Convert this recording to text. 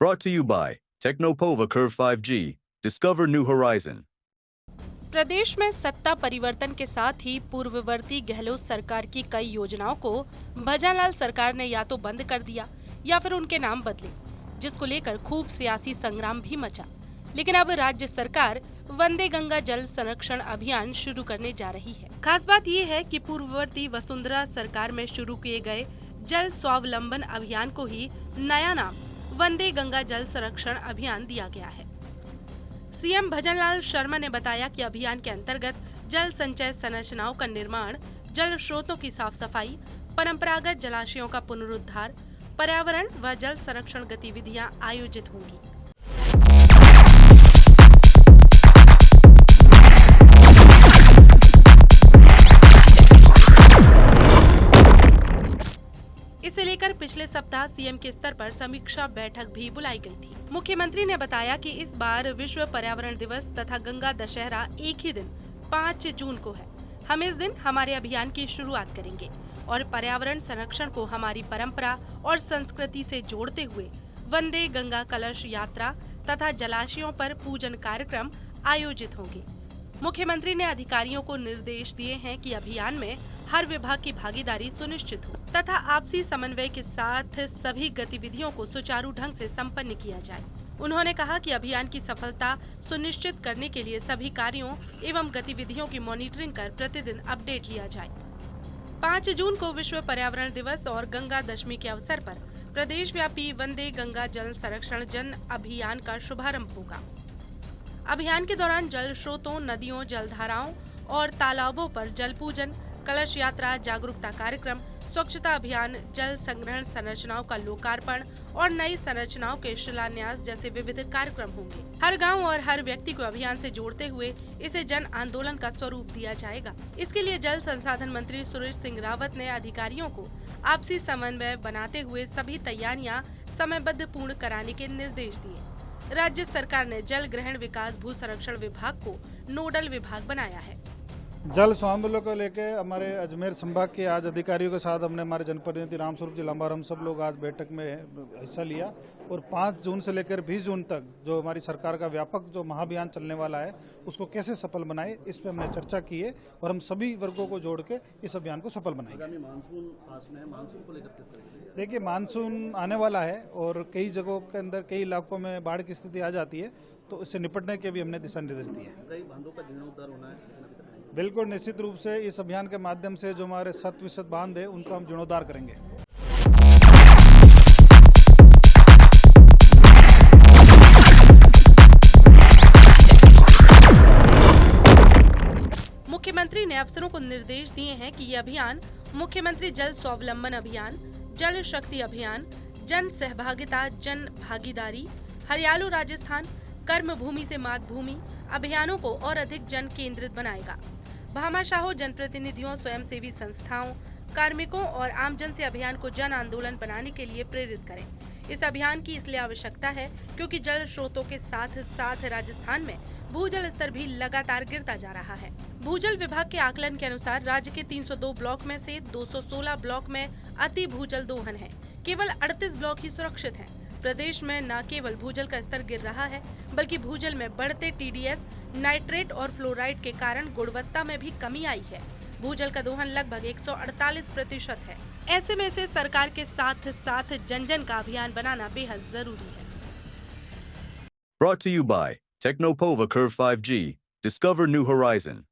Brought to you by Technopova Curve 5G. Discover new horizon. प्रदेश में सत्ता परिवर्तन के साथ ही पूर्ववर्ती गहलोत सरकार की कई योजनाओं को भजनलाल सरकार ने या तो बंद कर दिया या फिर उनके नाम बदले, जिसको लेकर खूब सियासी संग्राम भी मचा। लेकिन अब राज्य सरकार वंदे गंगा जल संरक्षण अभियान शुरू करने जा रही है। खास बात ये है कि पूर्ववर्ती वसुंधरा सरकार में शुरू किए गए जल स्वावलंबन अभियान को ही नया नाम वंदे गंगा जल संरक्षण अभियान दिया गया है। सीएम भजनलाल शर्मा ने बताया कि अभियान के अंतर्गत जल संचय संरचनाओं का निर्माण, जल स्रोतों की साफ सफाई, परंपरागत जलाशयों का पुनरुद्धार, पर्यावरण व जल संरक्षण गतिविधियां आयोजित होंगी। इसे लेकर पिछले सप्ताह सीएम के स्तर पर समीक्षा बैठक भी बुलाई गई थी। मुख्यमंत्री ने बताया कि इस बार विश्व पर्यावरण दिवस तथा गंगा दशहरा एक ही दिन 5 जून को है। हम इस दिन हमारे अभियान की शुरुआत करेंगे और पर्यावरण संरक्षण को हमारी परंपरा और संस्कृति से जोड़ते हुए वंदे गंगा कलश यात्रा तथा जलाशयों पर पूजन कार्यक्रम आयोजित होंगे। मुख्यमंत्री ने अधिकारियों को निर्देश दिए हैं कि अभियान में हर विभाग की भागीदारी सुनिश्चित हो तथा आपसी समन्वय के साथ सभी गतिविधियों को सुचारू ढंग से संपन्न किया जाए। उन्होंने कहा कि अभियान की सफलता सुनिश्चित करने के लिए सभी कार्यों एवं गतिविधियों की मॉनिटरिंग कर प्रतिदिन अपडेट लिया जाए। 5 जून को विश्व पर्यावरण दिवस और गंगा दशमी के अवसर पर प्रदेश व्यापी वंदे गंगा जल संरक्षण जन अभियान का शुभारंभ होगा। अभियान के दौरान जल स्रोतों, नदियों, जलधाराओं और तालाबों पर जल पूजन, कलश यात्रा, जागरूकता कार्यक्रम, स्वच्छता अभियान, जल संग्रहण संरचनाओं का लोकार्पण और नई संरचनाओं के शिलान्यास जैसे विविध कार्यक्रम होंगे। हर गांव और हर व्यक्ति को अभियान से जोड़ते हुए इसे जन आंदोलन का स्वरूप दिया जाएगा। इसके लिए जल संसाधन मंत्री सुरेश सिंह रावत ने अधिकारियों को आपसी समन्वय बनाते हुए सभी तैयारियां समयबद्ध पूर्ण कराने के निर्देश दिए। राज्य सरकार ने जल ग्रहण विकास भू संरक्षण विभाग को नोडल विभाग बनाया है। जल स्वावलंबन को लेके हमारे अजमेर संभाग के आज अधिकारियों के साथ हमने हमारे जनप्रतिनिधि रामस्वरूप जी लांबार हम सब लोग आज बैठक में हिस्सा लिया और 5 जून से लेकर 20 जून तक जो हमारी सरकार का व्यापक जो महाअभियान चलने वाला है उसको कैसे सफल बनाए, इस पे हमने चर्चा की है और हम सभी वर्गों को जोड़ के इस अभियान को सफल बनाएंगे। मानसून को लेकर देखिए, मानसून आने वाला है और कई जगहों के अंदर कई इलाकों में बाढ़ की स्थिति आ जाती है, तो इससे निपटने के भी हमने दिशा निर्देश दिए हैं। कई बांधों का जीर्णोद्धार होना है। बिल्कुल, निश्चित रूप से इस अभियान के माध्यम से जो हमारे 7% बांध है उनका हम जीर्णोद्धार करेंगे। मुख्यमंत्री ने अफसरों को निर्देश दिए हैं कि ये अभियान मुख्यमंत्री जल स्वावलंबन अभियान, जल शक्ति अभियान, जन सहभागिता जन भागीदारी, हरियालो राजस्थान, कर्म भूमि से मातभूमि अभियानों को और अधिक जन केंद्रित बनाएगा। भामाशाहों, जनप्रतिनिधियों, स्वयंसेवी संस्थाओं, कार्मिकों और आमजन से अभियान को जन आंदोलन बनाने के लिए प्रेरित करें। इस अभियान की इसलिए आवश्यकता है क्योंकि जल स्रोतों के साथ साथ राजस्थान में भूजल स्तर भी लगातार गिरता जा रहा है। भूजल विभाग के आकलन के अनुसार राज्य के 302 ब्लॉक में से 216 ब्लॉक में अति भूजल दोहन है। केवल 38 ब्लॉक ही सुरक्षित हैं। प्रदेश में न केवल भूजल का स्तर गिर रहा है, बल्कि भूजल में बढ़ते टीडीएस, नाइट्रेट और फ्लोराइड के कारण गुणवत्ता में भी कमी आई है। भूजल का दोहन लगभग 148% है। ऐसे में से सरकार के साथ साथ जन जन का अभियान बनाना बेहद जरूरी है। Brought to you by Technopova Curve 5G. Discover new horizon.